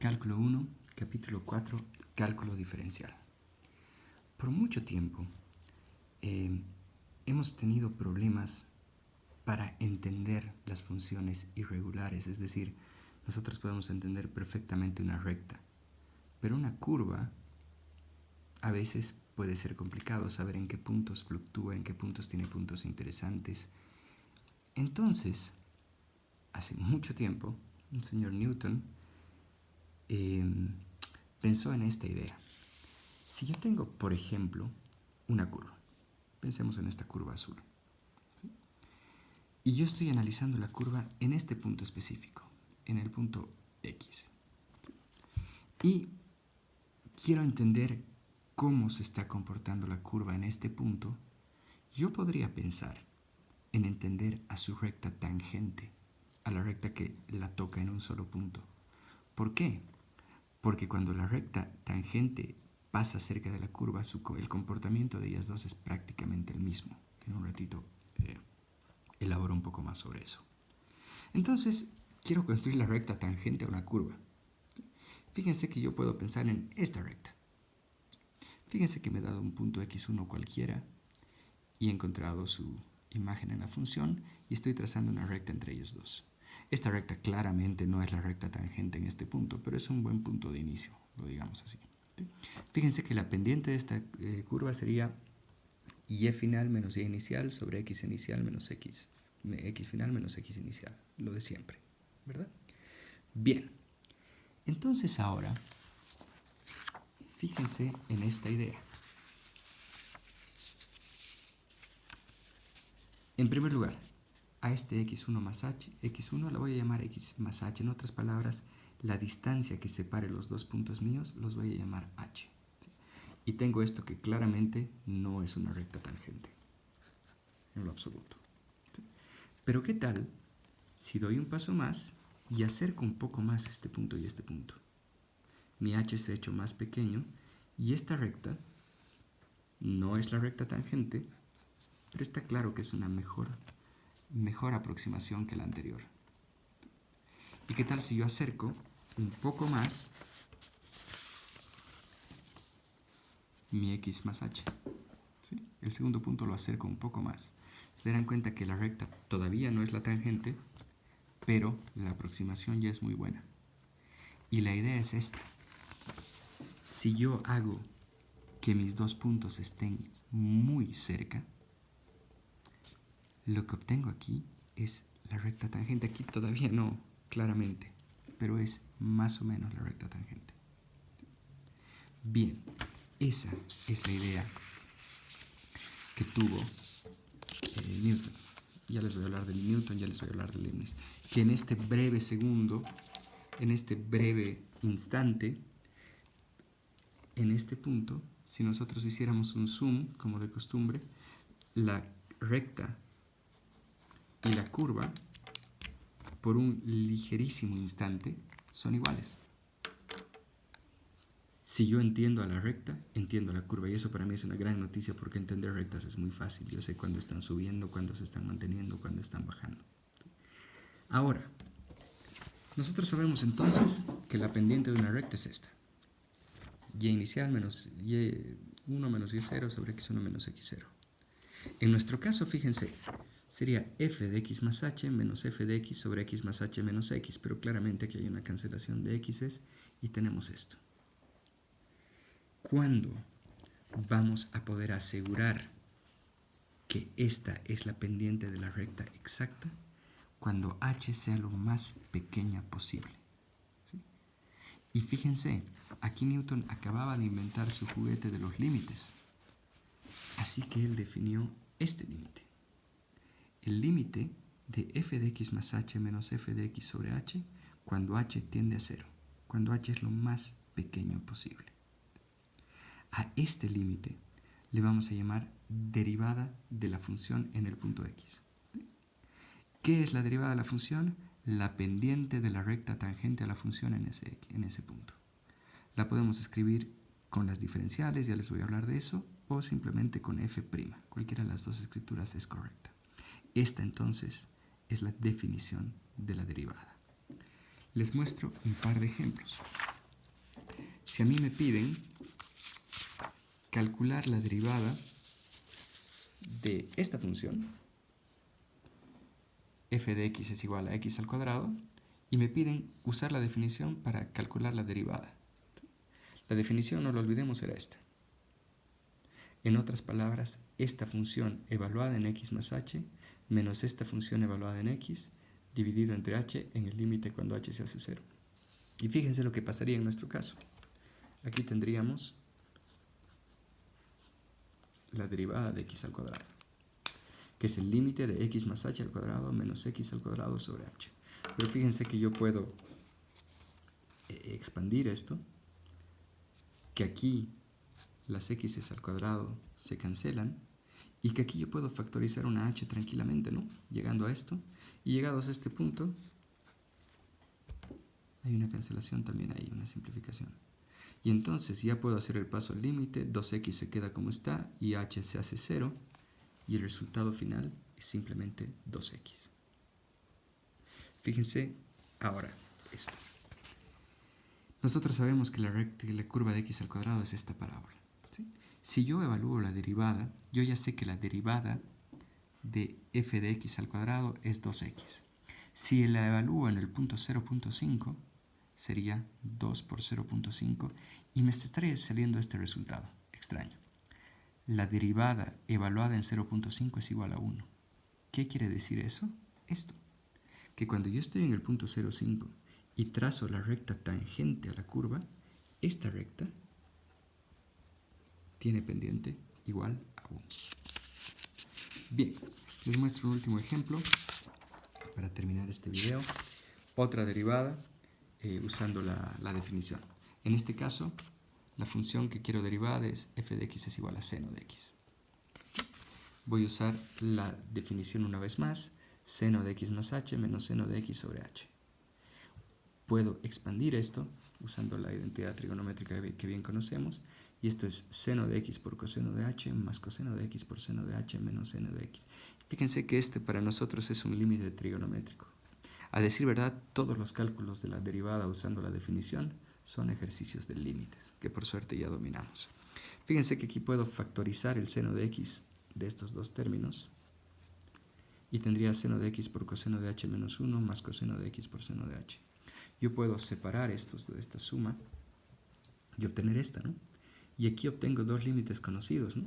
Cálculo 1, capítulo 4, cálculo diferencial. Por mucho tiempo hemos tenido problemas para entender las funciones irregulares, es decir, nosotros podemos entender perfectamente una recta, pero una curva a veces puede ser complicado saber en qué puntos fluctúa, en qué puntos tiene puntos interesantes. Entonces, hace mucho tiempo, un señor Newton pensó en esta idea. Si yo tengo, por ejemplo, una curva, pensemos en esta curva azul, ¿sí? Y yo estoy analizando la curva en este punto específico, en el punto X, ¿sí? Y quiero entender cómo se está comportando la curva en este punto. Yo podría pensar en entender a su recta tangente, a la recta que la toca en un solo punto. ¿Por qué? Porque cuando la recta tangente pasa cerca de la curva, el comportamiento de ellas dos es prácticamente el mismo. En un ratito elaboro un poco más sobre eso. Entonces, quiero construir la recta tangente a una curva. Fíjense que yo puedo pensar en esta recta. Fíjense que me he dado un punto x1 cualquiera y he encontrado su imagen en la función y estoy trazando una recta entre ellos dos. Esta recta claramente no es la recta tangente en este punto, pero es un buen punto de inicio, lo digamos así. ¿Sí? Fíjense que la pendiente de esta curva sería y final menos y inicial sobre x inicial menos x final menos x inicial, lo de siempre, ¿verdad? Bien, entonces ahora fíjense en esta idea. En primer lugar, a este x1 más h, x1 la voy a llamar x más h. En otras palabras, la distancia que separe los dos puntos míos los voy a llamar h. ¿Sí? Y tengo esto que claramente no es una recta tangente, en lo absoluto. ¿Sí? Pero ¿qué tal si doy un paso más y acerco un poco más este punto y este punto? Mi h se ha hecho más pequeño y esta recta no es la recta tangente, pero está claro que es una mejor aproximación que la anterior. ¿Y qué tal si yo acerco un poco más mi x más h? ¿Sí? El segundo punto lo acerco un poco más. Se darán cuenta que la recta todavía no es la tangente, pero la aproximación ya es muy buena. Y la idea es esta. Si yo hago que mis dos puntos estén muy cerca, lo que obtengo aquí es la recta tangente. Aquí todavía no, claramente, pero es más o menos la recta tangente. Bien, esa es la idea que tuvo Newton. Ya les voy a hablar del Newton, ya les voy a hablar de Leibniz. Que en este breve segundo, en este breve instante, en este punto, si nosotros hiciéramos un zoom, como de costumbre, la recta y la curva, por un ligerísimo instante, son iguales. Si yo entiendo a la recta, entiendo a la curva, y eso para mí es una gran noticia porque entender rectas es muy fácil. Yo sé cuándo están subiendo, cuándo se están manteniendo, cuándo están bajando. Ahora, nosotros sabemos entonces que la pendiente de una recta es esta. Y inicial menos y1 menos y0 sobre x1 menos x0. En nuestro caso, fíjense, sería f de x más h menos f de x sobre x más h menos x, pero claramente aquí hay una cancelación de x's y tenemos esto. ¿Cuándo vamos a poder asegurar que esta es la pendiente de la recta exacta? Cuando h sea lo más pequeña posible. ¿Sí? Y fíjense, aquí Newton acababa de inventar su juguete de los límites. Así que él definió este límite. El límite de f de x más h menos f de x sobre h cuando h tiende a 0, cuando h es lo más pequeño posible. A este límite le vamos a llamar derivada de la función en el punto x. ¿Qué es la derivada de la función? La pendiente de la recta tangente a la función en ese punto. La podemos escribir con las diferenciales, ya les voy a hablar de eso, o simplemente con f'. Cualquiera de las dos escrituras es correcta. Esta entonces es la definición de la derivada. Les muestro un par de ejemplos. Si a mí me piden calcular la derivada de esta función, f de x es igual a x al cuadrado, y me piden usar la definición para calcular la derivada. La definición, no lo olvidemos, era esta. En otras palabras, esta función evaluada en x más h menos esta función evaluada en x dividido entre h en el límite cuando h se hace 0. Y fíjense lo que pasaría en nuestro caso. Aquí tendríamos la derivada de x al cuadrado, que es el límite de x más h al cuadrado menos x al cuadrado sobre h. Pero fíjense que yo puedo expandir esto, que aquí las x al cuadrado se cancelan, y que aquí yo puedo factorizar una h tranquilamente, ¿no? Llegando a esto, y llegados a este punto, hay una cancelación también ahí, una simplificación. Y entonces ya puedo hacer el paso al límite, 2x se queda como está, y h se hace 0, y el resultado final es simplemente 2x. Fíjense ahora esto. Nosotros sabemos que la curva de x al cuadrado es esta parábola, ¿sí? Si yo evalúo la derivada, yo ya sé que la derivada de f de x al cuadrado es 2x. Si la evalúo en el punto 0.5, sería 2 por 0.5, y me estaría saliendo este resultado extraño. La derivada evaluada en 0.5 es igual a 1. ¿Qué quiere decir eso? Esto, que cuando yo estoy en el punto 0.5 y trazo la recta tangente a la curva, esta recta tiene pendiente igual a 1. Bien, les muestro un último ejemplo para terminar este video. Otra derivada usando la definición. En este caso, la función que quiero derivar es f de x es igual a seno de x. Voy a usar la definición una vez más, seno de x más h menos seno de x sobre h. Puedo expandir esto usando la identidad trigonométrica que bien conocemos, y esto es seno de x por coseno de h más coseno de x por seno de h menos seno de x. Fíjense que este para nosotros es un límite trigonométrico. A decir verdad, todos los cálculos de la derivada usando la definición son ejercicios de límites, que por suerte ya dominamos. Fíjense que aquí puedo factorizar el seno de x de estos dos términos, y tendría seno de x por coseno de h menos 1 más coseno de x por seno de h. Yo puedo separar estos de esta suma y obtener esta, ¿no? Y aquí obtengo dos límites conocidos, ¿no?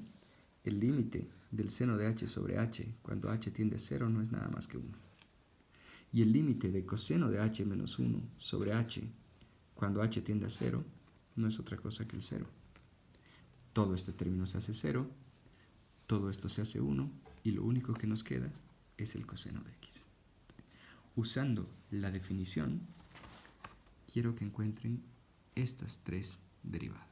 El límite del seno de h sobre h cuando h tiende a 0 no es nada más que 1. Y el límite de coseno de h menos 1 sobre h cuando h tiende a 0 no es otra cosa que el 0. Todo este término se hace 0, todo esto se hace 1, y lo único que nos queda es el coseno de x. Usando la definición, quiero que encuentren estas tres derivadas.